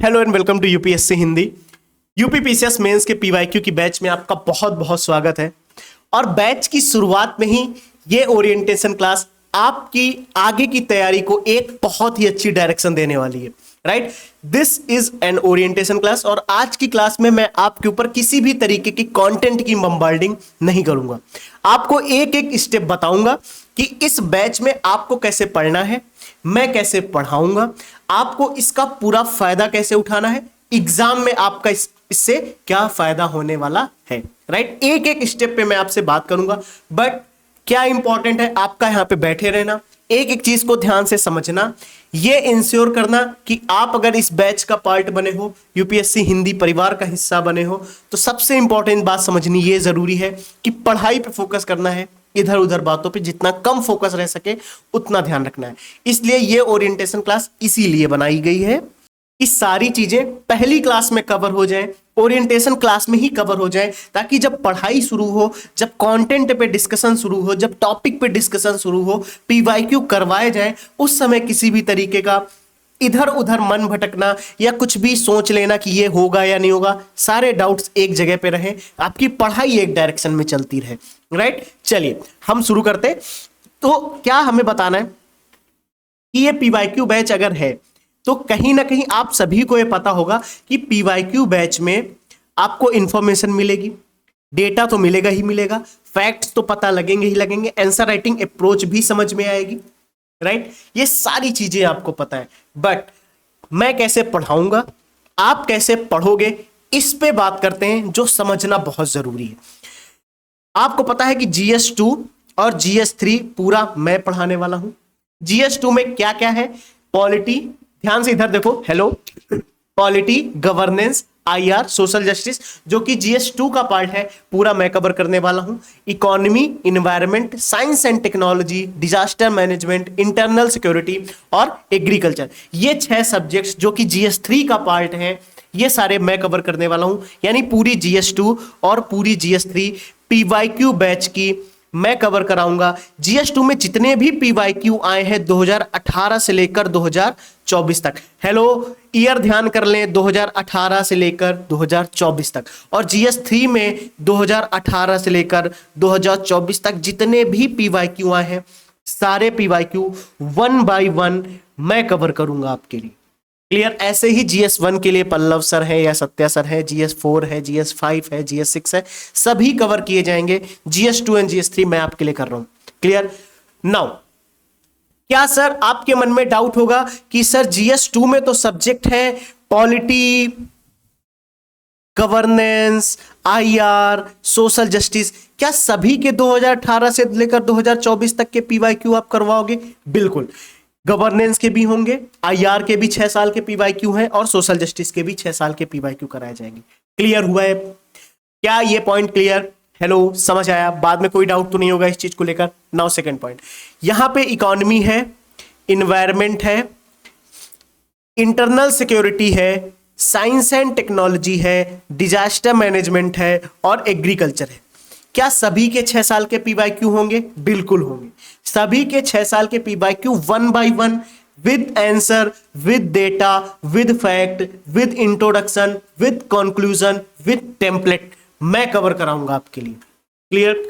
Hello and welcome to UPSC Hindi. UP PCS mains के PYQ की batch में आपका बहुत बहुत स्वागत है। और बैच की शुरुआत में ही ये ओरिएंटेशन क्लास आपकी आगे की तैयारी को एक बहुत ही अच्छी डायरेक्शन देने वाली है। Right, this is an orientation class और आज की क्लास में मैं आपके ऊपर किसी भी तरीके की कंटेंट की बम्बार्डिंग नहीं करूंगा। आपको एक एक स्टेप बताऊंगा कि इस बैच में आपको कैसे पढ़ना है, मैं कैसे पढ़ाऊंगा, आपको इसका पूरा फायदा कैसे उठाना है, एग्जाम में आपका इससे क्या फायदा होने वाला है। राइट, एक एक स्टेप पे मैं आपसे बात करूंगा। बट क्या इंपॉर्टेंट है, आपका यहां पे बैठे रहना, एक एक चीज को ध्यान से समझना, ये इंश्योर करना कि आप अगर इस बैच का पार्ट बने हो, यूपीएससी हिंदी परिवार का हिस्सा बने हो, तो सबसे इंपॉर्टेंट बात समझनी ये जरूरी है कि पढ़ाई पे फोकस करना है, इधर उधर बातों पे जितना कम फोकस रह सके उतना ध्यान रखना है। इसलिए ये ओरिएंटेशन क्लास इसीलिए बनाई गई है कि सारी चीजें पहली क्लास में कवर हो जाएं, ओरिएंटेशन क्लास में ही कवर हो जाए, ताकि जब पढ़ाई शुरू हो, जब कंटेंट पे डिस्कशन शुरू हो, जब टॉपिक पे डिस्कशन शुरू हो, पीवाईक्यू करवाए जाए, उस समय किसी भी तरीके का इधर उधर मन भटकना या कुछ भी सोच लेना कि ये होगा या नहीं होगा, सारे डाउट्स एक जगह पे रहे, आपकी पढ़ाई एक डायरेक्शन में चलती रहे। राइट, चलिए हम शुरू करते। तो क्या हमें बताना है कि ये पीवाईक्यू बैच अगर है तो कहीं ना कहीं आप सभी को ये पता होगा कि पीवाईक्यू बैच में आपको इंफॉर्मेशन मिलेगी, डेटा तो मिलेगा ही मिलेगा, फैक्ट्स तो पता लगेंगे ही लगेंगे, आंसर राइटिंग अप्रोच भी समझ में आएगी। राइट, ये सारी चीजें आपको पता है। बट मैं कैसे पढ़ाऊंगा, आप कैसे पढ़ोगे, इस पे बात करते हैं, जो समझना बहुत जरूरी है। आपको पता है कि GS2 और GS3 पूरा मैं पढ़ाने वाला हूं। GS2 में क्या क्या है, पॉलिटी, ध्यान से इधर देखो, hello, polity, governance, IR, social justice, जो कि GS2 का पार्ट है, पूरा मैं कवर करने वाला हूं। Economy, environment, science and technology, disaster management, internal security और एग्रीकल्चर, ये 6 सब्जेक्ट्स जो कि GS3 का पार्ट है, ये सारे मैं कवर करने वाला हूं। यानी पूरी GS2 और पूरी GS3 पीवाईक्यू बैच की मैं कवर कराऊंगा। GS2 में जितने भी पीवाईक्यू आए हैं 2018 से लेकर 2024 तक, हेलो, ईयर ध्यान कर लें, 2018 से लेकर 2024 तक, और GS3 में 2018 से लेकर 2024 तक जितने भी पीवाईक्यू आए हैं, सारे पीवाईक्यू 1 बाय 1 मैं कवर करूंगा आपके लिए। क्लियर, ऐसे ही GS1 के लिए पल्लव सर है या सत्या सर है, GS4 है, GS5 है, GS6 है, सभी कवर किए जाएंगे। GS2 एंड GS3 मैं आपके लिए कर रहा हूं। क्लियर, नाउ क्या सर आपके मन में डाउट होगा कि सर GS2 में तो सब्जेक्ट है polity, governance, IR, social justice, क्या सभी के 2018 से लेकर 2024 तक के पीवाईक्यू आप करवाओगे? बिल्कुल, गवर्नेंस के भी होंगे, IR के भी 6 साल के पीवाईक्यू हैं और सोशल जस्टिस के भी 6 साल के पीवाईक्यू कराए जाएंगे। क्लियर हुआ है क्या ये पॉइंट? क्लियर, हेलो, समझ आया? बाद में कोई डाउट तो नहीं होगा इस चीज को लेकर। नाउ सेकंड पॉइंट, यहां पे इकोनॉमी है, इन्वायरमेंट है, इंटरनल सिक्योरिटी है, साइंस एंड टेक्नोलॉजी है, डिजास्टर मैनेजमेंट है और एग्रीकल्चर है। क्या सभी के 6 साल के पीवाईक्यू होंगे? बिल्कुल होंगे। सभी के 6 साल के PYQ 1 by 1 with answer, with data, with fact, with introduction, with conclusion, with template मैं कवर कराऊंगा आपके लिए। क्लियर,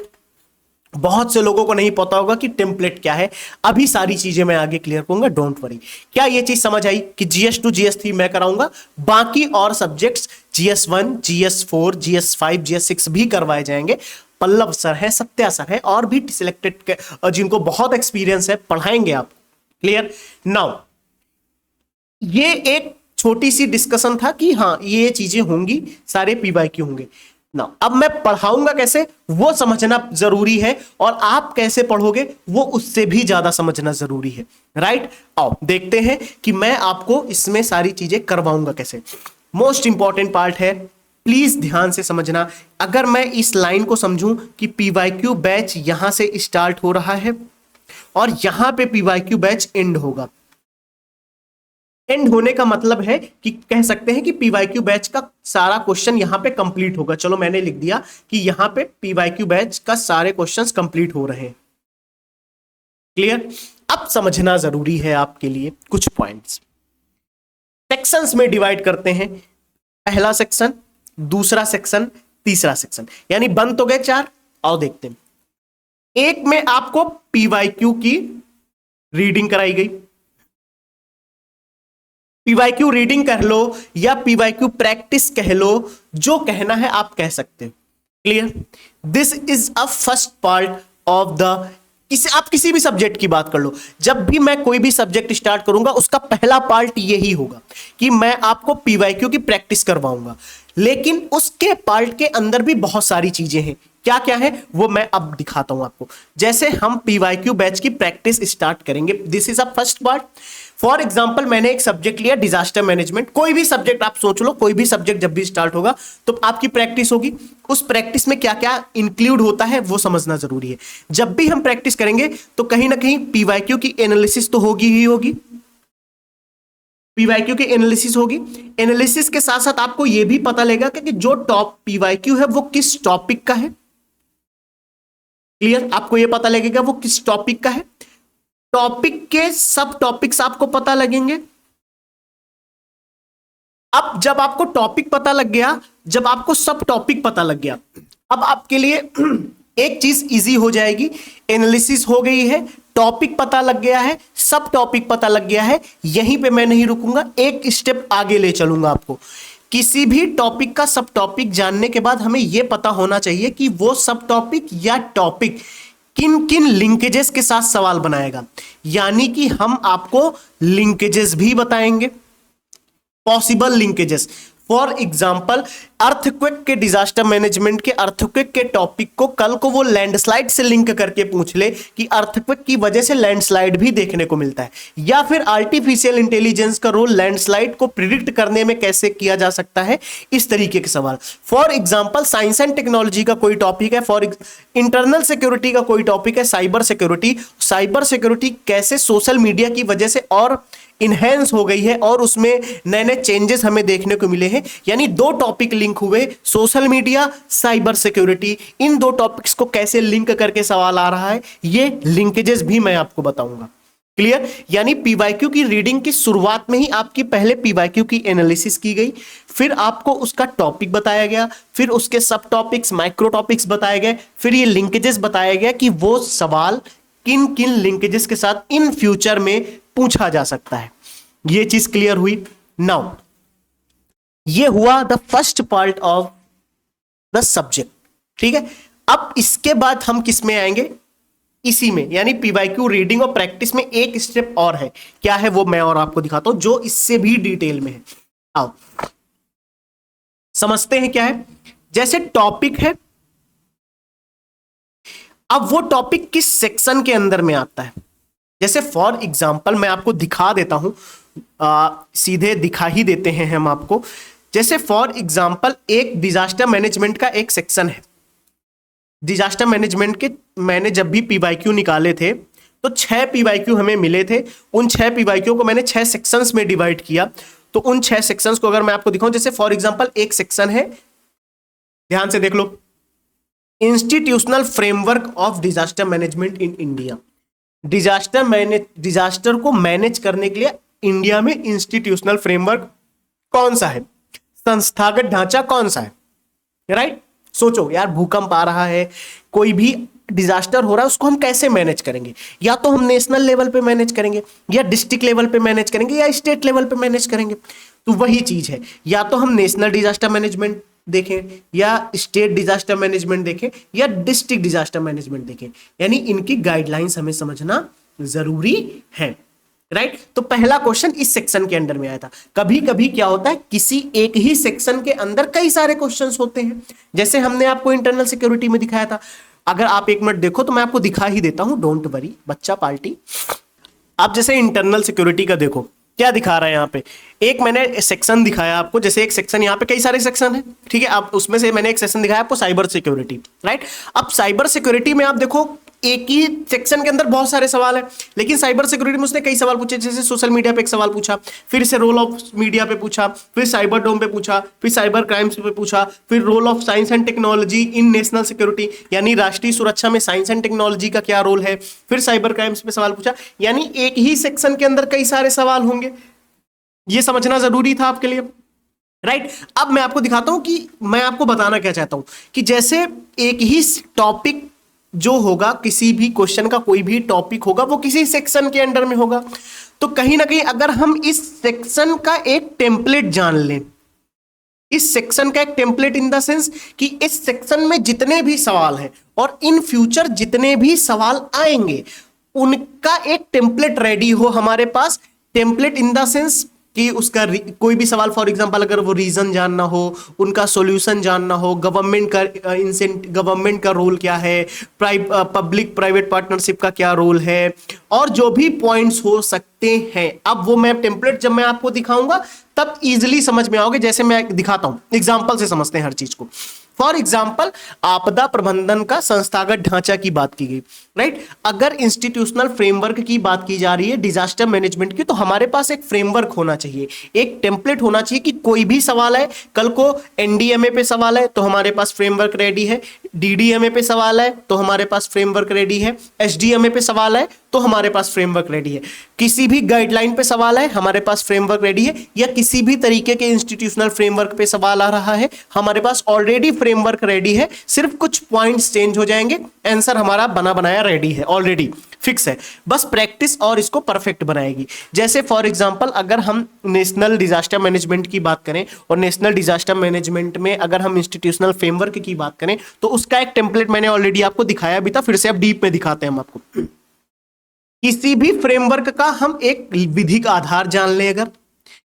बहुत से लोगों को नहीं पता होगा कि टेम्पलेट क्या है, अभी सारी चीजें मैं आगे क्लियर करूंगा, डोंट वरी। क्या ये चीज समझ आई कि GS2 GS3 मैं कराऊंगा, बाकी और subjects GS1 GS4 GS5 GS6 भी करवाए जाएंगे। पल्लव सर है, सत्या सर है और भी सिलेक्टेड जिनको बहुत एक्सपीरियंस है, पढ़ाएंगे आप। क्लियर, नाउ ये एक छोटी सी डिस्कशन था कि हाँ ये चीजें होंगी, सारे पीवाईक्यू होंगे ना। अब मैं पढ़ाऊंगा कैसे वो समझना जरूरी है, और आप कैसे पढ़ोगे वो उससे भी ज्यादा समझना जरूरी है। राइट, आओ देखते हैं कि मैं आपको इसमें सारी चीजें करवाऊंगा कैसे। मोस्ट इंपॉर्टेंट पार्ट है, प्लीज ध्यान से समझना। अगर मैं इस लाइन को समझूं कि पीवाईक्यू बैच यहां से स्टार्ट हो रहा है और यहां पे पीवाईक्यू बैच एंड होगा, एंड होने का मतलब है कि कह सकते हैं कि पीवाईक्यू बैच का सारा क्वेश्चन यहां पे कंप्लीट होगा। चलो मैंने लिख दिया कि यहां पे पीवाईक्यू बैच का सारे क्वेश्चंस कंप्लीट हो रहे हैं। क्लियर, अब समझना जरूरी है आपके लिए कुछ पॉइंट्स। सेक्शंस में डिवाइड करते हैं, पहला सेक्शन, दूसरा सेक्शन, तीसरा सेक्शन, यानी बन तो गए 4। आओ देखते हैं। एक में आपको पीवाईक्यू की रीडिंग कराई गई, पीवाईक्यू रीडिंग कह लो या पीवाईक्यू प्रैक्टिस कह लो, जो कहना है आप कह सकते हो। Clear? This is a first part of the, आप किसी भी सब्जेक्ट की बात कर लो, जब भी मैं कोई भी सब्जेक्ट स्टार्ट करूंगा उसका पहला पार्ट यही होगा कि मैं आपको पीवाईक्यू की प्रैक्टिस करवाऊंगा। लेकिन उसके पार्ट के अंदर भी बहुत सारी चीजें हैं। क्या क्या है वो मैं अब दिखाता हूं आपको। जैसे हम पीवाईक्यू बैच की प्रैक्टिस स्टार्ट करेंगे, this is a first part. For example मैंने एक सब्जेक्ट लिया डिजास्टर मैनेजमेंट, कोई भी सब्जेक्ट आप सोच लो, कोई भी सब्जेक्ट जब भी स्टार्ट होगा तो आपकी प्रैक्टिस होगी। उस प्रैक्टिस में क्या क्या इंक्लूड होता है वो समझना जरूरी है। जब भी हम प्रैक्टिस करेंगे तो कहीं ना कहीं पीवाईक्यू की एनालिसिस तो होगी ही होगी, पीवाईक्यू की एनालिसिस होगी। एनालिसिस के साथ साथ आपको यह भी पता लगेगा कि जो टॉप पीवाईक्यू है वो किस टॉपिक का है। क्लियर? आपको यह पता लगेगा वो किस टॉपिक का है, टॉपिक के सब टॉपिक्स आपको पता लगेंगे। अब जब आपको टॉपिक पता लग गया, जब आपको सब टॉपिक पता लग गया, अब आपके लिए एक चीज इजी हो जाएगी। एनालिसिस हो गई है, टॉपिक पता लग गया है, सब टॉपिक पता लग गया है। यहीं पे मैं नहीं रुकूंगा, एक स्टेप आगे ले चलूंगा आपको। किसी भी टॉपिक का सब टॉपिक जानने के बाद हमें यह पता होना चाहिए कि वो सब टॉपिक या टॉपिक किन किन लिंकेजेस के साथ सवाल बनाएगा। यानी कि हम आपको लिंकेजेस भी बताएंगे, possible linkages. For example earthquake के डिजास्टर मैनेजमेंट के अर्थक्वेक के टॉपिक को कल को वो लैंडस्लाइड से लिंक करके पूछ ले कि अर्थक्वेक की वजह से लैंडस्लाइड भी देखने को मिलता है, या फिर आर्टिफिशियल इंटेलिजेंस का रोल लैंडस्लाइड को प्रिडिक्ट करने में कैसे किया जा सकता है, इस तरीके के सवाल। For example science and technology का कोई टॉपिक है, फॉर इंटरनल सिक्योरिटी का कोई टॉपिक है, साइबर सिक्योरिटी, साइबर सिक्योरिटी कैसे सोशल मीडिया की वजह से और इनहेंस हो गई है और उसमें नए नए चेंजेस हमें देखने को मिले हैं। यानी दो टॉपिक लिंक हुए, सोशल मीडिया, साइबर सिक्योरिटी, इन दो टॉपिक्स को कैसे लिंक करके सवाल आ रहा है, ये लिंकेजेस भी मैं आपको बताऊंगा। क्लियर? यानी पीवाईक्यू की रीडिंग की शुरुआत में ही आपकी पहले पीवाईक्यू की एनालिसिस की गई, फिर आपको उसका टॉपिक बताया गया, फिर उसके सब टॉपिक्स, माइक्रो टॉपिक्स बताए गए, फिर ये लिंकेजेस बताया गया कि वो सवाल किन किन लिंकेजेस के साथ इन फ्यूचर में पूछा जा सकता है। ये चीज क्लियर हुई? नाउ ये हुआ the first part of the subject. ठीक है, अब इसके बाद हम किस में आएंगे? इसी में, यानी पीवाईक्यू रीडिंग और प्रैक्टिस में एक स्टेप और है। क्या है वो मैं और आपको दिखाता हूं, जो इससे भी डिटेल में है। आओ समझते हैं क्या है। जैसे टॉपिक है, अब वो टॉपिक किस सेक्शन के अंदर में आता है। जैसे फॉर एग्जाम्पल मैं आपको दिखा देता हूं, सीधे दिखा ही देते हैं हम आपको। जैसे फॉर एग्जाम्पल एक डिजास्टर मैनेजमेंट का एक सेक्शन है। डिजास्टर मैनेजमेंट के मैंने जब भी पीवाईक्यू निकाले थे तो 6 पीवाईक्यू हमें मिले थे। उन 6 पीवाईक्यू को मैंने 6 सेक्शंस में डिवाइड किया। तो उन 6 सेक्शंस को अगर मैं आपको दिखाऊं, जैसे फॉर एग्जाम्पल एक सेक्शन है, ध्यान से देख लो, institutional framework of disaster management in India. Disaster को मैनेज करने के लिए इंडिया में इंस्टीट्यूशनल फ्रेमवर्क कौन सा है, संस्थागत ढांचा कौन सा है, राइट? सोचो यार, भूकंप आ रहा है, कोई भी डिजास्टर हो रहा है, उसको हम कैसे मैनेज करेंगे? या तो हम नेशनल लेवल पे मैनेज करेंगे, या डिस्ट्रिक्ट लेवल पे मैनेज करेंगे, या स्टेट लेवल पे मैनेज करेंगे। तो वही चीज है, या तो हम नेशनल डिजास्टर मैनेजमेंट देखें, या स्टेट डिजास्टर मैनेजमेंट देखें, या डिस्ट्रिक्ट डिजास्टर मैनेजमेंट देखें। यानी इनकी गाइडलाइंस हमें समझना जरूरी है, राइट? तो पहला क्वेश्चन इस सेक्शन के अंडर में आया था। कभी कभी क्या होता है, किसी एक ही सेक्शन के अंदर कई सारे क्वेश्चंस होते हैं। जैसे हमने आपको इंटरनल सिक्योरिटी में दिखाया था। अगर आप एक मिनट देखो तो मैं आपको दिखा ही देता हूं, डोंट वरी बच्चा पार्टी। आप जैसे इंटरनल सिक्योरिटी का देखो क्या दिखा रहा है यहाँ पे, एक मैंने सेक्शन दिखाया आपको। जैसे एक सेक्शन, यहाँ पे कई सारे सेक्शन है, ठीक है। आप उसमें से मैंने एक सेक्शन दिखाया आपको साइबर सिक्योरिटी, राइट? अब साइबर सिक्योरिटी में आप देखो एक ही सेक्शन के अंदर बहुत सारे सवाल है, लेकिन साइबर सिक्योरिटी में उसने कई सवाल पूछे। जैसे सोशल मीडिया पे एक सवाल पूछा, फिर से रोल ऑफ मीडिया पे पूछा, फिर साइबर डोम पे पूछा, फिर साइबर क्राइम्स पे पूछा, फिर role of science and technology in national security, यानी राष्ट्रीय सुरक्षा में साइंस एंड टेक्नोलॉजी का क्या रोल है, फिर साइबर क्राइम्स पे सवाल पूछा। यानी एक ही सेक्शन के अंदर कई सारे सवाल होंगे। ये समझना जरूरी था आपके लिए, राइट। अब मैं आपको दिखाता हूं कि मैं आपको बताना क्या चाहता हूं कि जैसे एक ही टॉपिक जो होगा, किसी भी क्वेश्चन का कोई भी टॉपिक होगा वो किसी सेक्शन के अंडर में होगा, तो कहीं ना कहीं अगर हम इस सेक्शन का एक टेम्पलेट जान लें, इस सेक्शन का एक टेम्पलेट इन द सेंस कि इस सेक्शन में जितने भी सवाल हैं और इन फ्यूचर जितने भी सवाल आएंगे उनका एक टेम्पलेट रेडी हो हमारे पास। टेम्पलेट इन द सेंस कि उसका कोई भी सवाल, फॉर एग्जांपल अगर वो रीजन जानना हो, उनका सॉल्यूशन जानना हो, गवर्नमेंट का रोल क्या है, पब्लिक प्राइवेट पार्टनरशिप का क्या रोल है, और जो भी पॉइंट्स हो सकते हैं, अब वो मैं टेम्पलेट जब मैं आपको दिखाऊंगा तब इजीली समझ में आओगे। जैसे मैं दिखाता हूं, एग्जांपल से समझते हैं हर चीज को। फॉर एग्जाम्पल आपदा प्रबंधन का संस्थागत ढांचा की बात की गई, राइट। अगर इंस्टीट्यूशनल फ्रेमवर्क की बात की जा रही है डिजास्टर मैनेजमेंट की, तो हमारे पास एक फ्रेमवर्क होना चाहिए, एक टेम्पलेट होना चाहिए कि कोई भी सवाल है, कल को एनडीएमए पे सवाल है तो हमारे पास फ्रेमवर्क रेडी है, डीडीएमए पे सवाल है तो हमारे पास फ्रेमवर्क रेडी है, एसडीएमए पे सवाल है तो हमारे पास फ्रेमवर्क रेडी है, किसी भी गाइडलाइन पे सवाल है हमारे पास फ्रेमवर्क रेडी है, या किसी भी तरीके के इंस्टीट्यूशनल फ्रेमवर्क पे सवाल आ रहा है हमारे पास ऑलरेडी फ्रेमवर्क रेडी है, सिर्फ कुछ पॉइंट्स चेंज हो जाएंगे, आंसर हमारा बना बनाया रेडी है, ऑलरेडी फिक्स है, बस प्रैक्टिस और इसको परफेक्ट बनाएगी। जैसे फॉर एग्जांपल अगर हम नेशनल डिजास्टर मैनेजमेंट की बात करें और नेशनल डिजास्टर मैनेजमेंट में अगर हम इंस्टीट्यूशनल फ्रेमवर्क की बात करें तो उसका एक टेम्पलेट मैंने ऑलरेडी आपको दिखाया भी था, फिर से अब डीप में दिखाते हैं हम आपको। किसी भी फ्रेमवर्क का हम एक विधिक आधार जान लें, अगर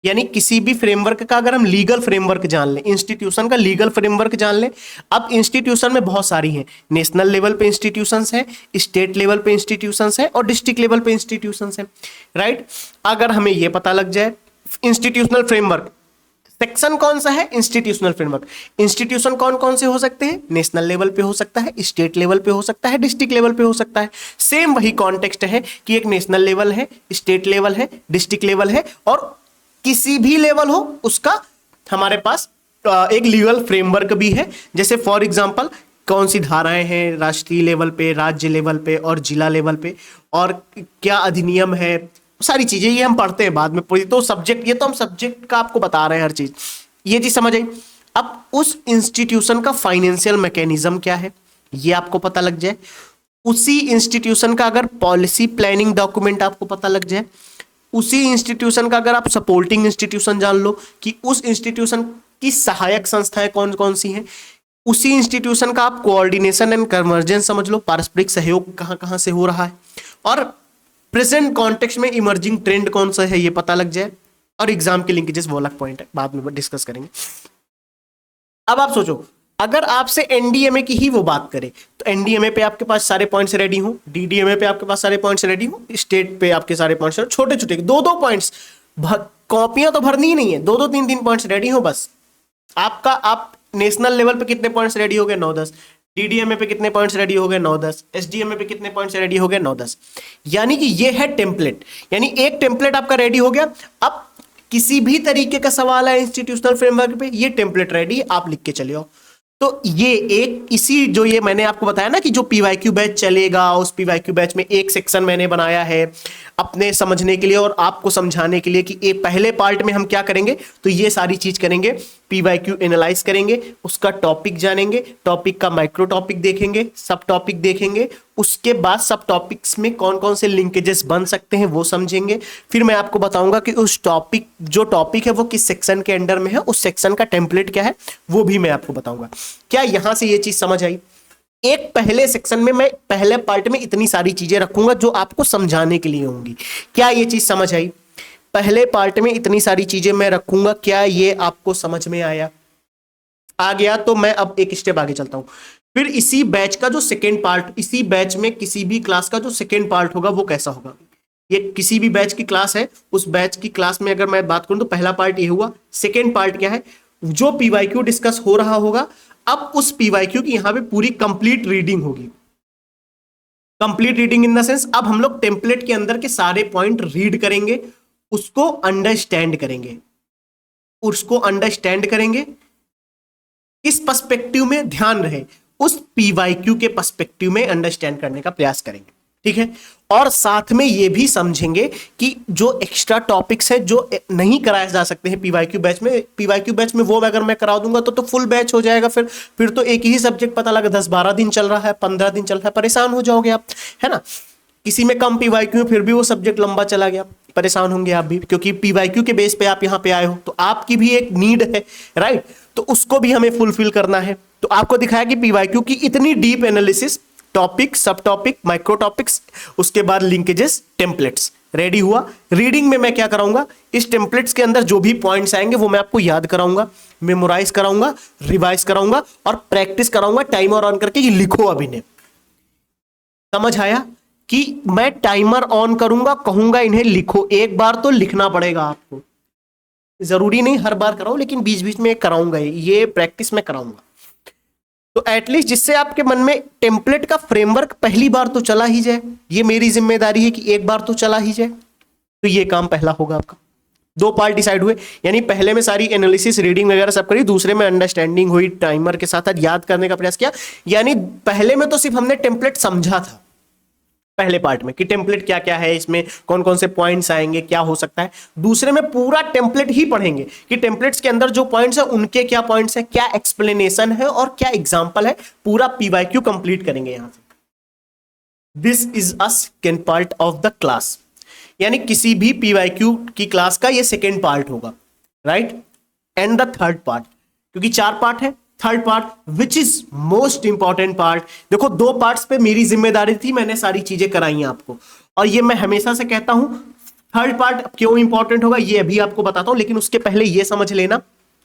यानी किसी भी फ्रेमवर्क का अगर हम लीगल फ्रेमवर्क जान लें, इंस्टीट्यूशन का लीगल फ्रेमवर्क जान लें। अब इंस्टीट्यूशन में बहुत सारी हैं, नेशनल लेवल पे इंस्टीट्यूशंस हैं, स्टेट लेवल पे इंस्टीट्यूशंस हैं और डिस्ट्रिक्ट लेवल पे इंस्टीट्यूशंस हैं, राइट। अगर हमें यह पता लग जाए इंस्टीट्यूशनल फ्रेमवर्क सेक्शन कौन सा है, इंस्टीट्यूशनल फ्रेमवर्क, इंस्टीट्यूशन कौन कौन से हो सकते हैं, नेशनल लेवल पे हो सकता है, स्टेट लेवल पे हो सकता है, डिस्ट्रिक्ट लेवल पे हो सकता है। सेम वही कॉन्टेक्स्ट है कि एक नेशनल लेवल है, स्टेट लेवल है, डिस्ट्रिक्ट लेवल है और किसी भी लेवल हो उसका हमारे पास एक लीगल फ्रेमवर्क भी है। जैसे फॉर एग्जांपल कौन सी धाराएं हैं राष्ट्रीय लेवल पे, राज्य लेवल पे और जिला लेवल पे, और क्या अधिनियम है, सारी चीजें ये हम पढ़ते हैं बाद में पूरी। तो सब्जेक्ट, ये तो हम सब्जेक्ट का आपको बता रहे हैं हर चीज, ये चीज समझ आई। अब उस इंस्टीट्यूशन का फाइनेंशियल मैकेनिज्म क्या है ये आपको पता लग जाए, उसी इंस्टीट्यूशन का अगर पॉलिसी प्लानिंग डॉक्यूमेंट आपको पता लग जाए, उसी इंस्टीट्यूशन का अगर आप सपोर्टिंग इंस्टीट्यूशन जान लो कि उस इंस्टीट्यूशन की सहायक संस्थाएं कौन कौन सी हैं, उसी इंस्टीट्यूशन का आप कोऑर्डिनेशन एंड कन्वर्जेंस समझ लो, पारस्परिक सहयोग कहां कहां से हो रहा है, और प्रेजेंट कॉन्टेक्स्ट में इमर्जिंग ट्रेंड कौन सा है ये पता लग जाए, और एग्जाम के लिंकेजेस वो अलग पॉइंट है, बाद में डिस्कस करेंगे। अब आप सोचो अगर आपसे एनडीएमए की ही वो बात करें तो एनडीएमए पे आपके पास सारे पॉइंट्स रेडी हो, डीडीएमए पे आपके पास सारे पॉइंट्स रेडी हो, स्टेट पे आपके सारे पॉइंट्स छोटे छोटे दो दो पॉइंट्स, कॉपियां तो भरनी ही नहीं है, दो दो तीन तीन पॉइंट्स रेडी हो बस। आपका आप नेशनल लेवल पे कितने पॉइंट्स रेडी हो गए, 9-10, डीडीएमए पे कितने पॉइंट्स रेडी हो गए, 9-10, एसडीएमए पे कितने पॉइंट्स रेडी हो गए, 9-10। यानी कि ये है टेम्पलेट, यानी एक टेम्पलेट आपका रेडी हो गया। अब किसी भी तरीके का सवाल है इंस्टीट्यूशनल फ्रेमवर्क पे, ये टेम्पलेट रेडी है, आप लिख के चले आओ। तो ये एक इसी जो ये मैंने आपको बताया ना कि जो पीवाईक्यू बैच चलेगा, उस पीवाईक्यू बैच में एक सेक्शन मैंने बनाया है अपने समझने के लिए और आपको समझाने के लिए कि एक पहले पार्ट में हम क्या करेंगे, तो ये सारी चीज करेंगे, पीवाईक्यू एनालाइज करेंगे, उसका टॉपिक जानेंगे, टॉपिक का माइक्रो टॉपिक देखेंगे, सब टॉपिक देखेंगे, उसके बाद सब टॉपिक्स में कौन कौन से लिंकेजेस बन सकते हैं वो समझेंगे। फिर मैं आपको बताऊंगा कि उस टॉपिक जो टॉपिक है वो किस सेक्शन के अंडर में है, उस सेक्शन का टेम्पलेट क्या है वो भी मैं आपको बताऊंगा। क्या यहां से ये चीज समझ आई? एक पहले सेक्शन में मैं पहले पार्ट में इतनी सारी चीजें रखूंगा जो आपको समझाने के लिए होंगी। क्या ये चीज समझ आई? पहले पार्ट में इतनी सारी चीजें मैं रखूंगा, क्या ये आपको समझ में आया? आ गया तो मैं अब एक स्टेप आगे चलता हूं। फिर इसी बैच का जो सेकेंड पार्ट, इसी बैच में किसी भी क्लास का जो सेकेंड पार्ट होगा वो कैसा होगा? ये किसी भी बैच की क्लास है, उस बैच की क्लास में अगर मैं बात करूं तो पहला पार्ट ये हुआ, सेकेंड पार्ट क्या है? जो पीवाईक्यू डिस्कस हो रहा होगा, अब उस पीवाईक्यू की यहां पे पूरी कंप्लीट रीडिंग होगी। Complete reading in the sense अब हम लोग टेम्पलेट के अंदर के सारे पॉइंट रीड करेंगे, उसको अंडरस्टैंड करेंगे, उसको अंडरस्टैंड करेंगे किस पर्सपेक्टिव में, ध्यान रहे उस पीवाईक्यू के पर्सपेक्टिव में अंडरस्टैंड करने का प्रयास करेंगे। ठीक है। और साथ में ये भी समझेंगे कि जो एक्स्ट्रा टॉपिक्स है जो नहीं कराए जा सकते हैं पीवाईक्यू बैच में, पीवाईक्यू बैच में वो अगर मैं करा दूंगा तो फुल बैच हो जाएगा। फिर तो एक ही सब्जेक्ट पता लगा 10-12 दिन चल रहा है, 15 दिन चल रहा है, परेशान हो जाओगे आप, है ना। किसी में कम पीवाईक्यू फिर भी वो सब्जेक्ट लंबा चला गया, परेशान होंगे आप भी, क्योंकि पीवाईक्यू के बेस पे आप यहाँ पे आए हो तो आपकी भी एक नीड है, राइट। तो उसको भी हमें फुलफिल करना है। तो आपको दिखाया कि पीवाईक्यू की इतनी डीप एनालिसिस, टॉपिक, सब टॉपिक, माइक्रो टॉपिक्स, उसके बाद लिंकेजेस, टेम्पलेट्स रेडी हुआ। रीडिंग में मैं क्या कराऊंगा, इस टेम्पलेट्स के अंदर जो भी पॉइंट्स आएंगे वो मैं आपको याद कराऊंगा, मेमोराइज कराऊंगा, रिवाइज कराऊंगा और प्रैक्टिस कराऊंगा टाइमर ऑन करके, ये लिखो अभी ने। समझ आया कि मैं टाइमर ऑन करूंगा, कहूंगा इन्हें लिखो, एक बार तो लिखना पड़ेगा आपको, जरूरी नहीं हर बार कराओ, लेकिन बीच बीच में कराऊंगा, ये प्रैक्टिस में कराऊंगा। तो एटलीस्ट जिससे आपके मन में टेम्पलेट का फ्रेमवर्क पहली बार तो चला ही जाए, ये मेरी जिम्मेदारी है कि एक बार तो चला ही जाए। तो ये काम पहला होगा आपका। 2 पार्ट डिसाइड हुए, यानी पहले में सारी एनालिसिस, रीडिंग वगैरह सब करी, दूसरे में अंडरस्टैंडिंग हुई, टाइमर के साथ याद करने का प्रयास किया। यानी पहले में तो सिर्फ हमने टेम्पलेट समझा था पहले पार्ट में कि टेम्पलेट क्या क्या है, इसमें कौन कौन से पॉइंट्स आएंगे, क्या हो सकता है। दूसरे में पूरा टेम्पलेट ही पढ़ेंगे कि टेम्पलेट्स के अंदर जो पॉइंट्स है उनके क्या पॉइंट्स है, क्या एक्सप्लेनेशन है और क्या एग्जांपल है, पूरा पीवाईक्यू कंप्लीट करेंगे यहां से। This is a second part of the class, यानी किसी भी पीवाईक्यू की क्लास का ये सेकेंड पार्ट होगा, right. And the third part, क्योंकि 4 पार्ट है, third part which is most important part. देखो 2 पार्ट्स पे मेरी जिम्मेदारी थी, मैंने सारी चीजें कराई हैं आपको, और ये मैं हमेशा से कहता हूं। थर्ड पार्ट क्यों इंपॉर्टेंट होगा ये अभी आपको बताता हूं, लेकिन उसके पहले ये समझ लेना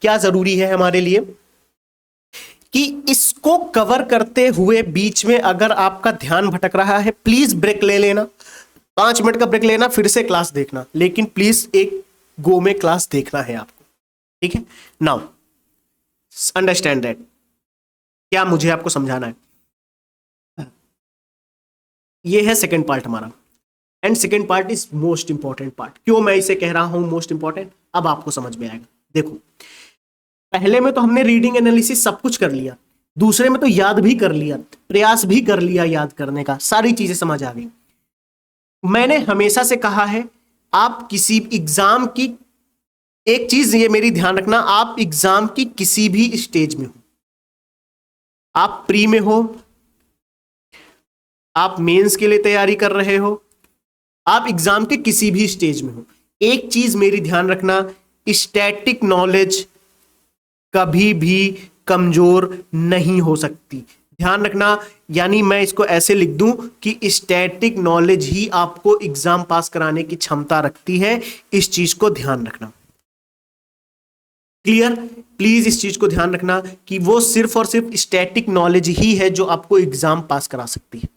क्या जरूरी है हमारे लिए कि इसको कवर करते हुए बीच में अगर आपका ध्यान भटक रहा है, प्लीज ब्रेक ले लेना, 5 मिनट का ब्रेक लेना, फिर से क्लास देखना, लेकिन प्लीज एक गो में क्लास देखना है आपको, ठीक है। नाउ अंडरस्टैंड दैट, क्या मुझे आपको समझाना है। ये है सेकंड पार्ट हमारा, and second part is most important part. क्यों मैं इसे कह रहा हूं मोस्ट इंपॉर्टेंट, अब आपको समझ में आएगा। देखो पहले में तो हमने रीडिंग एनालिसिस सब कुछ कर लिया, दूसरे में तो याद भी कर लिया, प्रयास भी कर लिया याद करने का, सारी चीजें समझ आ गई। मैंने हमेशा से कहा है आप किसी एग्जाम की, एक चीज ये मेरी ध्यान रखना, आप एग्जाम की किसी भी स्टेज में हो, आप प्री में हो, आप मेंस के लिए तैयारी कर रहे हो, आप एग्जाम के किसी भी स्टेज में हो, एक चीज मेरी ध्यान रखना, स्टैटिक नॉलेज कभी भी कमजोर नहीं हो सकती। ध्यान रखना, यानी मैं इसको ऐसे लिख दूं कि स्टैटिक नॉलेज ही आपको एग्जाम पास कराने की क्षमता रखती है, इस चीज को ध्यान रखना। क्लियर, प्लीज इस चीज को ध्यान रखना कि वो सिर्फ और सिर्फ स्टैटिक नॉलेज ही है जो आपको एग्जाम पास करा सकती है।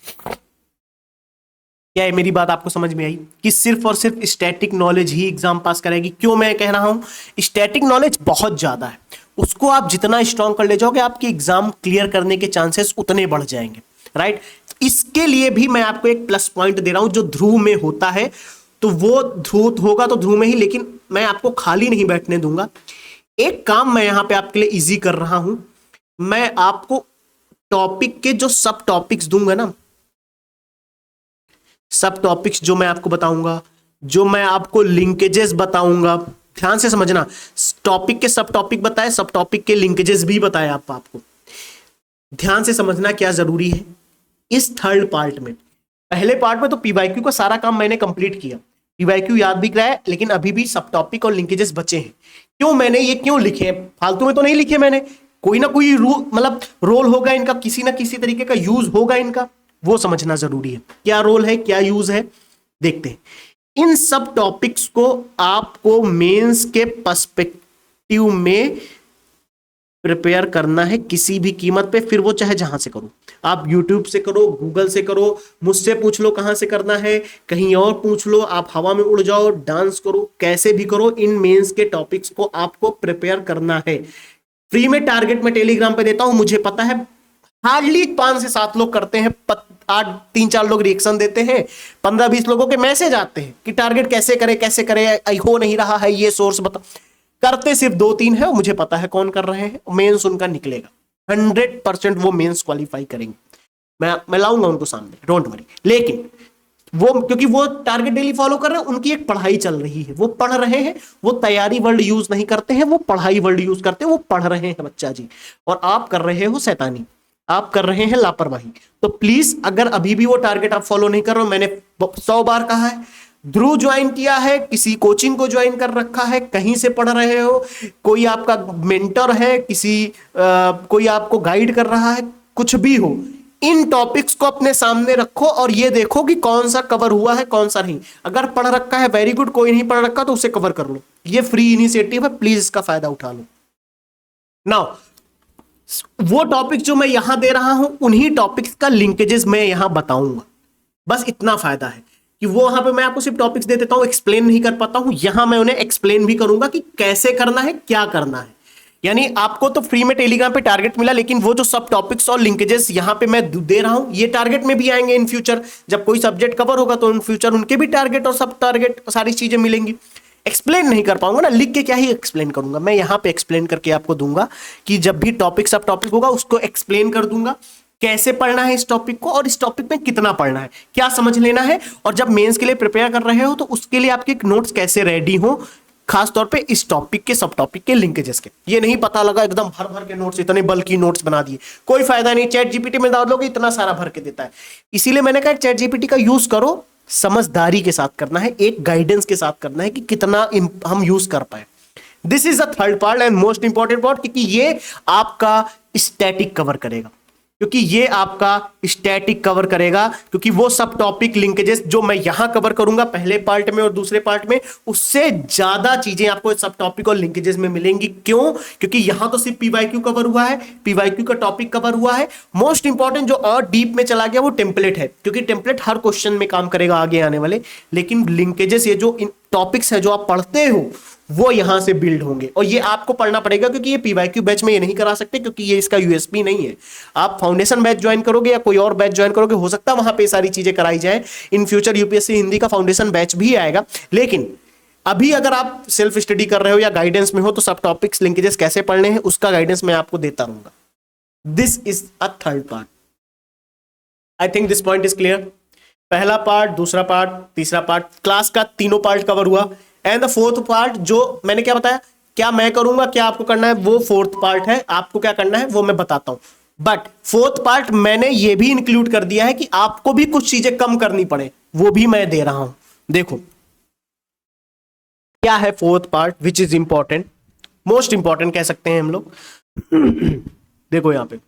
क्या है मेरी बात आपको समझ में आई कि सिर्फ और सिर्फ स्टैटिक नॉलेज ही एग्जाम पास करेगी। क्यों मैं कह रहा हूं, स्टैटिक नॉलेज बहुत ज्यादा है, उसको आप जितना स्ट्रॉन्ग कर ले जाओगे आपकी एग्जाम क्लियर करने के चांसेस उतने बढ़ जाएंगे, राइट। इसके लिए भी मैं आपको एक प्लस पॉइंट दे रहा हूं, जो ध्रुव में होता है तो वो ध्रुव होगा तो ध्रुव में ही, लेकिन मैं आपको खाली नहीं बैठने दूंगा। एक काम मैं यहां पे आपके लिए इजी कर रहा हूं, मैं आपको टॉपिक के जो सब टॉपिक्स दूंगा ना, सब टॉपिक्स जो मैं आपको बताऊंगा, जो मैं आपको लिंकेजेस बताऊंगा, ध्यान से समझना, टॉपिक के सब टॉपिक बताए, सब टॉपिक के लिंकेजेस भी बताए आपको, ध्यान से समझना क्या जरूरी है। इस थर्ड पार्ट में, पहले पार्ट में तो पीवाईक्यू का सारा काम मैंने कंप्लीट किया, पीवाईक्यू याद भी कराया, लेकिन अभी भी सब टॉपिक और लिंकेजेस बचे हैं। क्यों मैंने ये क्यों लिखे, फालतू में तो नहीं लिखे मैंने, कोई ना कोई मतलब रोल होगा इनका, किसी ना किसी तरीके का यूज होगा इनका, वो समझना जरूरी है। क्या रोल है, क्या यूज है, देखते हैं। इन सब टॉपिक्स को आपको मेंस के पर्सपेक्टिव में प्रिपेयर करना है किसी भी कीमत पे, फिर वो चाहे जहां से करो, आप YouTube से करो, गूगल से करो, मुझसे पूछ लो कहां से करना है, कहीं और पूछ लो, आप हवा में उड़ जाओ, डांस करो, कैसे भी करो, इन मेंस के टॉपिक्स को आपको प्रिपेयर करना है। फ्री में टारगेट मैं टेलीग्राम पे देता हूं, मुझे पता है हार्डली 5 से 7 लोग करते हैं, 3-4 लोग रिएक्शन देते हैं, 15-20 लोगों के मैसेज आते हैं कि टारगेट कैसे करे, हो नहीं रहा है, ये सोर्स बता। करते सिर्फ 2-3 है, मुझे पता है कौन कर रहे हैं, मेंस उनका निकलेगा 100% वो मेंस क्वालिफाई करेंगे, मैं लाऊंगा उनको सामने, डोंट वरी। लेकिन वो क्योंकि वो टारगेट डेली फॉलो कर रहे हैं, उनकी एक पढ़ाई चल रही है, वो पढ़ रहे हैं, वो तैयारी वर्ड यूज नहीं करते हैं, वो पढ़ाई वर्ड यूज करते हैं, वो पढ़ रहे हैं बच्चा जी। और आप कर रहे हो शैतानी, आप कर रहे हैं लापरवाही। तो प्लीज अगर अभी भी वो टारगेट आप फॉलो नहीं कर रहे हो, मैंने 100 बार कहा है, ध्रुव ज्वाइन किया है, किसी कोचिंग को ज्वाइन कर रखा है, कहीं से पढ़ रहे हो, कोई आपका मेंटर है, कोई आपको गाइड कर रहा है, कुछ भी हो, इन टॉपिक्स को अपने सामने रखो और ये देखो कि कौन सा कवर हुआ है कौन सा नहीं। अगर पढ़ रखा है वेरी गुड, कोई नहीं पढ़ रखा तो उसे कवर कर लो। ये फ्री इनिशिएटिव है, प्लीज इसका फायदा उठा लो। नाउ वो टॉपिक जो मैं यहां दे रहा हूं, उन्हीं टॉपिक्स का लिंकेजेस मैं यहां बताऊंगा। बस इतना फायदा है कि वो वहां पे मैं आपको सिर्फ टॉपिक्स दे देता हूं, एक्सप्लेन नहीं कर पाता हूं, यहां मैं उन्हें एक्सप्लेन भी करूंगा कि कैसे करना है, क्या करना है। यानी आपको तो फ्री में टेलीग्राम पे टारगेट मिला, लेकिन वो जो सब टॉपिक्स और लिंकेजेस यहां पे मैं दे रहा हूं, ये टारगेट में भी आएंगे इन फ्यूचर। जब कोई सब्जेक्ट कवर होगा तो इन फ्यूचर उनके भी टारगेट और सब टारगेट सारी चीजें मिलेंगी। एक्सप्लेन नहीं कर पाऊंगा ना, लिख के क्या ही एक्सप्लेन करूंगा, मैं यहां पे एक्सप्लेन करके आपको दूंगा कि जब भी टॉपिक सब टॉपिक होगा उसको एक्सप्लेन कर दूंगा, कैसे पढ़ना है इस टॉपिक को और इस टॉपिक में कितना पढ़ना है, क्या समझ लेना है। और जब मेंस के लिए प्रिपेयर कर रहे हो तो उसके लिए आपके नोट्स कैसे रेडी हो, खास तौर पे इस टॉपिक के सब टॉपिक के लिंकेजेस के। ये नहीं पता लगा एकदम भर भर के नोट्स, इतने बल्कि नोट्स बना दिए, कोई फायदा नहीं। चैट जीपीटी में डाल दोगे इतना सारा भर के देता है। इसीलिए मैंने कहा चैट जीपीटी का यूज करो, समझदारी के साथ करना है, एक गाइडेंस के साथ करना है कि कितना हम यूज कर पाए। This is the third part and most important part, क्योंकि ये आपका स्टैटिक कवर करेगा, क्योंकि वो सब टॉपिक लिंकेजेस जो मैं यहां कवर करूंगा पहले पार्ट में और दूसरे पार्ट में, उससे ज्यादा चीजें आपको सब टॉपिक और लिंकेजेस में मिलेंगी। क्यों? क्योंकि यहां तो सिर्फ पीवाईक्यू कवर हुआ है, पीवाईक्यू का टॉपिक कवर हुआ है। मोस्ट इंपॉर्टेंट जो और डीप में चला गया वो टेम्पलेट है, क्योंकि टेम्पलेट हर क्वेश्चन में काम करेगा आगे आने वाले। लेकिन लिंकेजेस, ये जो टॉपिक्स है जो आप पढ़ते हो, वो यहां से बिल्ड होंगे और ये आपको पढ़ना पड़ेगा, क्योंकि ये पीवाईक्यू बैच में ये नहीं करा सकते, क्योंकि ये इसका यूएसपी नहीं है। आप फाउंडेशन बैच ज्वाइन करोगे या कोई और बैच ज्वाइन करोगे, हो सकता है वहां पे सारी चीजें कराई जाए। इन फ्यूचर यूपीएससी हिंदी का फाउंडेशन बैच भी आएगा, लेकिन अभी अगर आप सेल्फ स्टडी कर रहे हो या गाइडेंस में हो तो सब टॉपिक्स लिंकेजेस कैसे पढ़ने हैं उसका गाइडेंस मैं आपको देता रहूंगा। This is a third part. I think this point is clear. पहला पार्ट, दूसरा पार्ट, तीसरा पार्ट, क्लास का तीनों पार्ट कवर हुआ। एंड द फोर्थ पार्ट जो मैंने क्या बताया, क्या मैं करूंगा, क्या आपको करना है, वो फोर्थ पार्ट है। आपको क्या करना है वो मैं बताता हूं, बट फोर्थ पार्ट मैंने ये भी इंक्लूड कर दिया है कि आपको भी कुछ चीजें कम करनी पड़े, वो भी मैं दे रहा हूं। देखो क्या है fourth part which is important, most important कह सकते हैं हम लोग। देखो यहां पे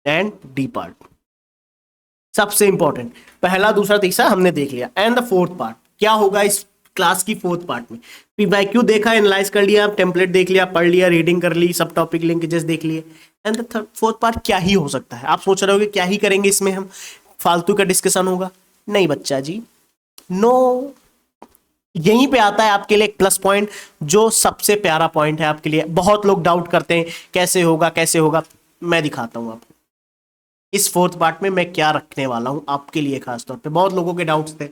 एंड डी पार्ट सबसे इंपॉर्टेंट, पहला दूसरा तीसरा हमने देख लिया। एंड द फोर्थ पार्ट क्या होगा इस क्लास की फोर्थ पार्ट में, पीवाईक्यू देखा, एनालाइज कर लिया, टेम्पलेट देख लिया, पढ़ लिया, रीडिंग कर ली, सब टॉपिक लिंकेजेस देख लिए। एंड द फोर्थ पार्ट क्या ही हो सकता है। आप सोच रहे होगे क्या ही करेंगे इसमें, हम फालतू का डिस्कशन होगा। नहीं बच्चा जी, नो। यहीं पे आता है आपके लिए एक प्लस पॉइंट, जो सबसे प्यारा पॉइंट है आपके लिए। बहुत लोग डाउट करते हैं कैसे होगा कैसे होगा, मैं दिखाता हूं आपको इस फोर्थ पार्ट में मैं क्या रखने वाला हूं आपके लिए। खासतौर पे बहुत लोगों के डाउट्स थे,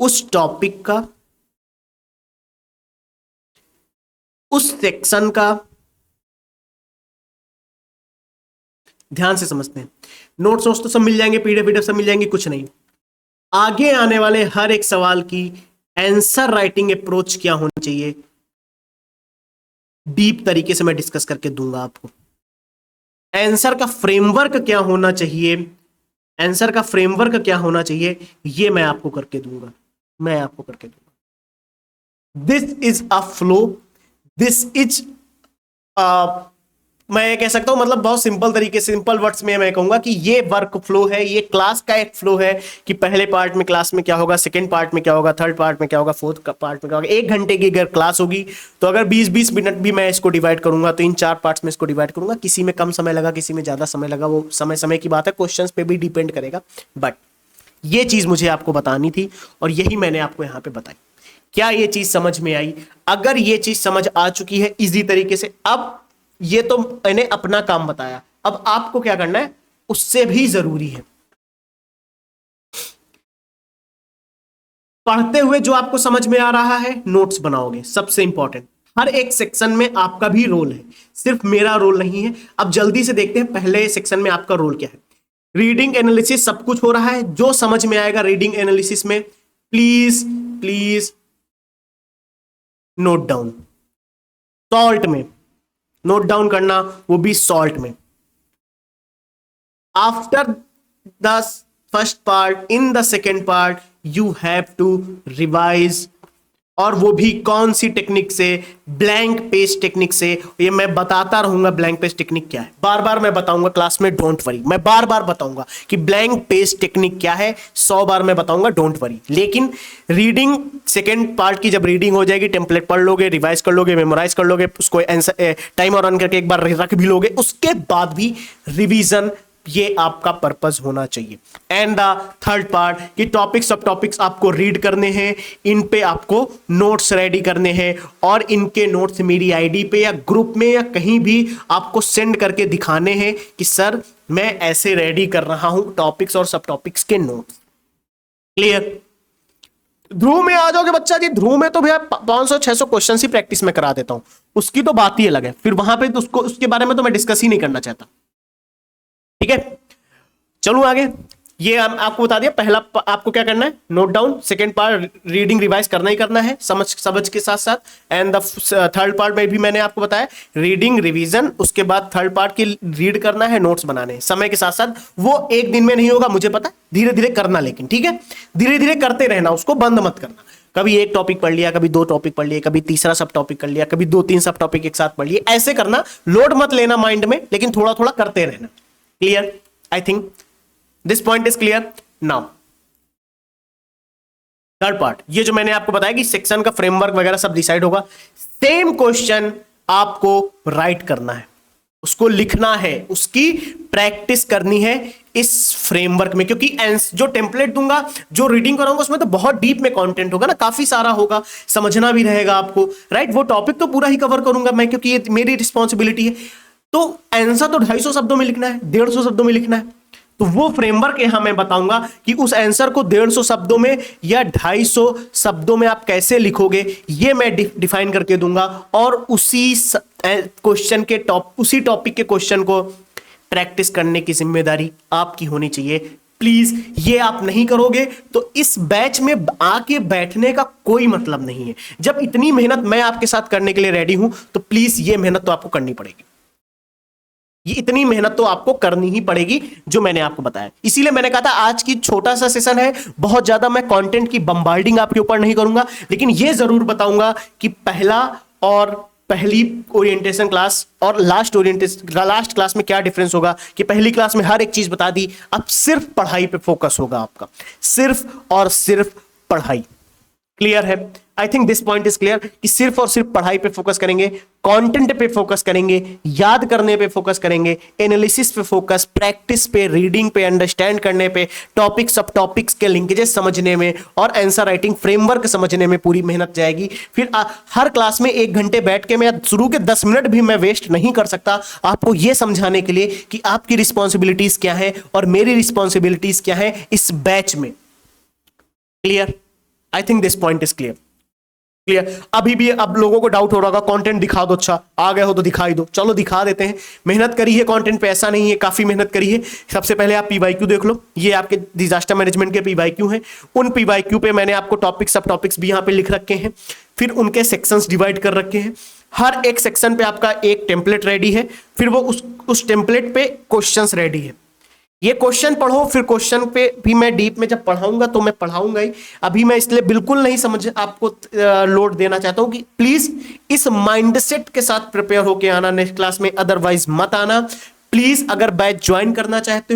उस टॉपिक का, उस सेक्शन का, ध्यान से समझते हैं। नोट्स तो सब मिल जाएंगे, पीडीएफ सब मिल जाएंगे, कुछ नहीं। आगे आने वाले हर एक सवाल की आंसर राइटिंग अप्रोच क्या होनी चाहिए, डीप तरीके से मैं डिस्कस करके दूंगा आपको। आंसर का फ्रेमवर्क क्या होना चाहिए, आंसर का फ्रेमवर्क क्या होना चाहिए, ये मैं आपको करके दूंगा, मैं आपको करके दूंगा। This is a flow, this is मैं कह सकता हूं, मतलब बहुत सिंपल तरीके से, सिंपल वर्ड्स में मैं कहूंगा कि ये वर्क फ्लो है, ये क्लास का एक फ्लो है कि पहले पार्ट में क्लास में क्या होगा, सेकंड पार्ट में क्या होगा, थर्ड पार्ट में क्या होगा, फोर्थ पार्ट में क्या होगा। 1 घंटे की अगर क्लास होगी तो अगर 20-20 मिनट भी मैं इसको डिवाइड करूंगा तो इन 4 पार्ट्स में इसको डिवाइड करूंगा। किसी में कम समय लगा, किसी में ज्यादा समय लगा, वो समय समय की बात है, क्वेश्चंस पे भी डिपेंड करेगा। बट ये चीज मुझे आपको बतानी थी और यही मैंने आपको यहां पे बताई। क्या ये चीज समझ में आई? अगर ये चीज समझ आ चुकी है इजी तरीके से, अब ये तो मैंने अपना काम बताया, अब आपको क्या करना है उससे भी जरूरी है। पढ़ते हुए जो आपको समझ में आ रहा है नोट्स बनाओगे, सबसे इंपॉर्टेंट। हर एक सेक्शन में आपका भी रोल है, सिर्फ मेरा रोल नहीं है। अब जल्दी से देखते हैं पहले सेक्शन में आपका रोल क्या है। रीडिंग एनालिसिस सब कुछ हो रहा है, जो समझ में आएगा रीडिंग एनालिसिस में प्लीज प्लीज नोट डाउन, सॉल्ट में नोट डाउन करना, वो भी सॉल्ट में। After the first part, in the second part you have to revise, और वो भी कौन सी टेक्निक से, ब्लैंक पेज टेक्निक से। ये मैं बताता रहूंगा ब्लैंक पेज टेक्निक क्या है, बार बार मैं बताऊंगा क्लास में, डोंट वरी। मैं बार बार बताऊंगा कि ब्लैंक पेज टेक्निक क्या है, 100 बार मैं बताऊंगा, डोंट वरी। लेकिन रीडिंग सेकेंड पार्ट की जब रीडिंग हो जाएगी, टेम्पलेट पढ़ लोगे, रिवाइज कर लोगे, मेमोराइज कर लोगे, उसको आंसर टाइम और रन करके एक बार रख भी लोगे, उसके बाद भी रिवीजन, ये आपका पर्पस होना चाहिए। एंड द थर्ड पार्ट, ये टॉपिक्स सब टॉपिक्स आपको रीड करने हैं, इन पे आपको नोट्स रेडी करने हैं, और इनके नोट्स मेरी आईडी पे या ग्रुप में या कहीं भी आपको सेंड करके दिखाने हैं कि सर मैं ऐसे रेडी कर रहा हूं टॉपिक्स और सब टॉपिक्स के नोट्स। क्लियर? ध्रुव में आ जाओगे बच्चा जी, ध्रुव में तो भैया 500-600 क्वेश्चन ही प्रैक्टिस में करा देता हूं, उसकी तो बात ही अलग है, फिर वहां पे तो उसके बारे में तो मैं डिस्कस ही नहीं करना चाहता। ठीक है, चलूं आगे। ये आपको बता दिया, पहला आपको क्या करना है, note down, second part reading revise करना ही करना है, समझ के साथ साथ। एंड द थर्ड पार्ट में भी मैंने आपको बताया रीडिंग रिवीजन, उसके बाद थर्ड पार्ट की रीड करना है, नोट्स बनाने हैं समय के साथ साथ। वो एक दिन में नहीं होगा मुझे पता है, धीरे धीरे करना, लेकिन ठीक है धीरे धीरे करते रहना, उसको बंद मत करना। कभी एक टॉपिक पढ़ लिया, कभी 2 टॉपिक पढ़ लिए, कभी तीसरा सब टॉपिक कर लिया, कभी 2-3 सब टॉपिक एक साथ पढ़ लिए, ऐसे करना, लोड मत लेना माइंड में, लेकिन थोड़ा थोड़ा करते रहना। Clear? I think this point is clear now. Third part, ये जो मैंने आपको बताया कि सेक्शन का फ्रेमवर्क वगैरह सब डिसाइड होगा, सेम क्वेश्चन आपको राइट करना है, उसको लिखना है, उसकी प्रैक्टिस करनी है इस फ्रेमवर्क में, क्योंकि जो टेम्पलेट दूंगा, जो रीडिंग कराऊंगा, उसमें तो बहुत डीप में कंटेंट होगा ना, काफी सारा होगा, समझना भी रहेगा आपको, राइट? वो टॉपिक तो पूरा ही कवर करूंगा मैं, क्योंकि ये मेरी रिस्पॉन्सिबिलिटी है। तो आंसर तो 250 शब्दों में लिखना है, 150 शब्दों में लिखना है, तो वो फ्रेमवर्क यहां मैं बताऊंगा कि उस आंसर को 150 शब्दों में या 250 शब्दों में आप कैसे लिखोगे, ये मैं डिफाइन करके दूंगा, और उसी क्वेश्चन के उसी टॉपिक के क्वेश्चन को प्रैक्टिस करने की जिम्मेदारी आपकी होनी चाहिए। प्लीज ये आप नहीं करोगे तो इस बैच में आके बैठने का कोई मतलब नहीं है। जब इतनी मेहनत मैं आपके साथ करने के लिए रेडी हूं, तो प्लीज ये मेहनत तो आपको करनी पड़ेगी, ये इतनी मेहनत तो आपको करनी ही पड़ेगी जो मैंने आपको बताया। इसीलिए मैंने कहा था आज की छोटा सा सेशन है, बहुत ज्यादा मैं कंटेंट की बम्बार्डिंग आपके ऊपर नहीं करूंगा, लेकिन ये जरूर बताऊंगा कि पहली ओरिएंटेशन क्लास और लास्ट क्लास में क्या डिफरेंस होगा, कि पहली क्लास में हर एक चीज बता दी, अब सिर्फ पढ़ाई पे फोकस होगा आपका, सिर्फ और सिर्फ पढ़ाई। क्लियर है? I think this point is clear कि सिर्फ और सिर्फ पढ़ाई पे फोकस करेंगे, कंटेंट पे फोकस करेंगे, याद करने पे फोकस करेंगे, एनालिसिस पे फोकस, प्रैक्टिस पे, रीडिंग पे, अंडरस्टैंड करने पे, टॉपिक सब टॉपिक्स के लिंकेजेस समझने में और आंसर राइटिंग फ्रेमवर्क समझने में पूरी मेहनत जाएगी। फिर हर क्लास में 1 घंटे बैठ के, मैं शुरू के 10 मिनट भी मैं वेस्ट नहीं कर सकता आपको यह समझाने के लिए कि आपकी रिस्पॉन्सिबिलिटीज क्या है और मेरी रिस्पॉन्सिबिलिटीज क्या है इस बैच में। Clear? I think this point is clear. अभी भी अब लोगों को डाउट हो रहा होगा, कंटेंट दिखा दो, अच्छा आ गए हो तो दिखाई दो, चलो दिखा देते हैं। मेहनत करी है कंटेंट पे, ऐसा नहीं है, काफी मेहनत करी है। सबसे पहले आप पीवाईक्यू देख लो, ये आपके डिजास्टर मैनेजमेंट के पीवाईक्यू हैं। उन पीवाईक्यू पे मैंने आपको टॉपिक सब टॉपिक्स भी यहाँ पे लिख रखे हैं, फिर उनके सेक्शंस डिवाइड कर रखे हैं। हर एक सेक्शन पे आपका एक टेम्पलेट रेडी है, फिर वो उस टेम्पलेट पे क्वेश्चंस रेडी है। ये क्वेश्चन पढ़ो, फिर क्वेश्चन पे भी मैं डीप में जब पढ़ाऊंगा तो मैं पढ़ाऊंगा ही। अभी मैं इसलिए बिल्कुल नहीं समझ आपको लोड देना चाहता हूं कि प्लीज इस माइंडसेट के साथ प्रिपेयर होके आना नेक्स्ट क्लास में, अदरवाइज मत आना। प्लीज अगर बैच ज्वाइन करना चाहते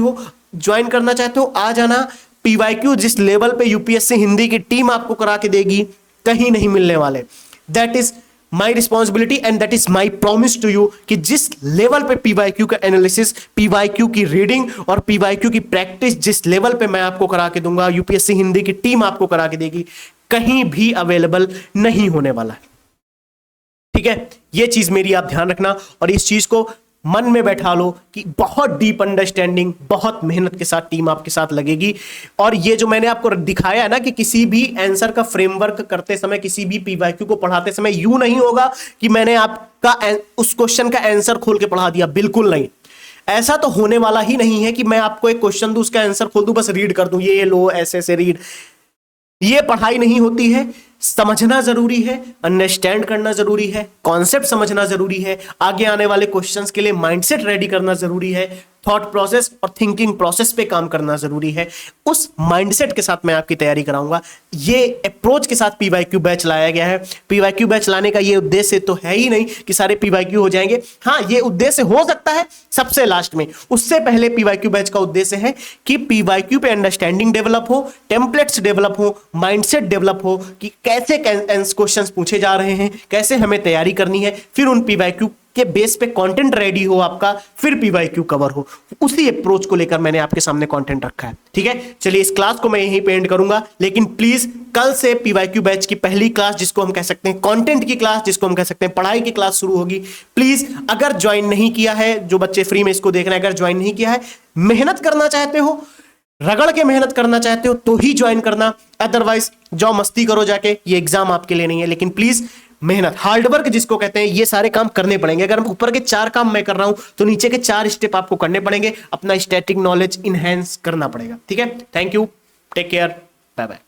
हो आ जाना। पीवाईक्यू जिस लेवल पे यूपीएससी हिंदी की टीम आपको करा के देगी, कहीं नहीं मिलने वाले। That is my responsibility and that is my promise to you कि जिस लेवल पे पीवाईक्यू का एनालिसिस, पीवाईक्यू की रीडिंग और पीवाईक्यू की प्रैक्टिस जिस लेवल पे मैं आपको करा के दूंगा, यूपीएससी हिंदी की टीम आपको करा के देगी, कहीं भी अवेलेबल नहीं होने वाला है। ठीक है, ये चीज मेरी आप ध्यान रखना और इस चीज को मन में बैठा लो कि बहुत डीप अंडरस्टैंडिंग, बहुत मेहनत के साथ टीम आपके साथ लगेगी। और ये जो मैंने आपको दिखाया है ना कि किसी भी आंसर का फ्रेमवर्क करते समय, किसी भी पीवाईक्यू को पढ़ाते समय यूं नहीं होगा कि मैंने आपका उस क्वेश्चन का आंसर खोल के पढ़ा दिया, बिल्कुल नहीं। ऐसा तो होने वाला ही नहीं है कि मैं आपको एक क्वेश्चन दूं, उसका आंसर खोल दूं, बस रीड कर दूं, ये लो ऐसे ऐसे रीड। ये पढ़ाई नहीं होती है। समझना जरूरी है, अंडरस्टैंड करना जरूरी है, कॉन्सेप्ट समझना जरूरी है, आगे आने वाले क्वेश्चंस के लिए माइंडसेट रेडी करना जरूरी है, थॉट प्रोसेस और थिंकिंग प्रोसेस पे काम करना जरूरी है। उस माइंडसेट के साथ मैं आपकी तैयारी कराऊंगा। ये अप्रोच के साथ पीवाईक्यू बैच लाया गया है। पीवाईक्यू बैच लाने का ये उद्देश्य तो है ही नहीं कि सारे पीवाईक्यू हो जाएंगे। हाँ, ये उद्देश्य हो सकता है सबसे लास्ट में। उससे पहले पीवाईक्यू बैच का उद्देश्य है कि पीवाईक्यू पे अंडरस्टैंडिंग डेवलप हो, टेम्पलेट्स डेवलप हो, माइंडसेट डेवलप हो कि कैसे क्वेश्चंस पूछे जा रहे हैं, कैसे हमें तैयारी करनी है, फिर उन पीवाईक्यू के बेस पे कंटेंट रेडी हो आपका, फिर पीवाईक्यू कवर हो। उसी अप्रोच को लेकर मैंने आपके सामने कंटेंट रखा है। ठीक है, चलिए इस क्लास को मैं यहीं पे एंड करूंगा, लेकिन प्लीज कल से पीवाईक्यू बैच की पहली क्लास, जिसको हम कह सकते हैं कंटेंट की क्लास, जिसको हम कह सकते हैं पढ़ाई की क्लास, शुरू होगी। प्लीज अगर ज्वाइन नहीं किया है, जो बच्चे फ्री में इसको देख रहे हैं, अगर ज्वाइन नहीं किया है, मेहनत करना चाहते हो, रगड़ के मेहनत करना चाहते हो तो ही ज्वाइन करना, अदरवाइज जाओ मस्ती करो जाके, ये एग्जाम आपके लिए नहीं है। लेकिन प्लीज मेहनत, हार्डवर्क जिसको कहते हैं, ये सारे काम करने पड़ेंगे। अगर ऊपर के 4 काम मैं कर रहा हूं तो नीचे के 4 स्टेप आपको करने पड़ेंगे। अपना स्टैटिक नॉलेज इनहेंस करना पड़ेगा। ठीक है, thank you, take care, bye bye.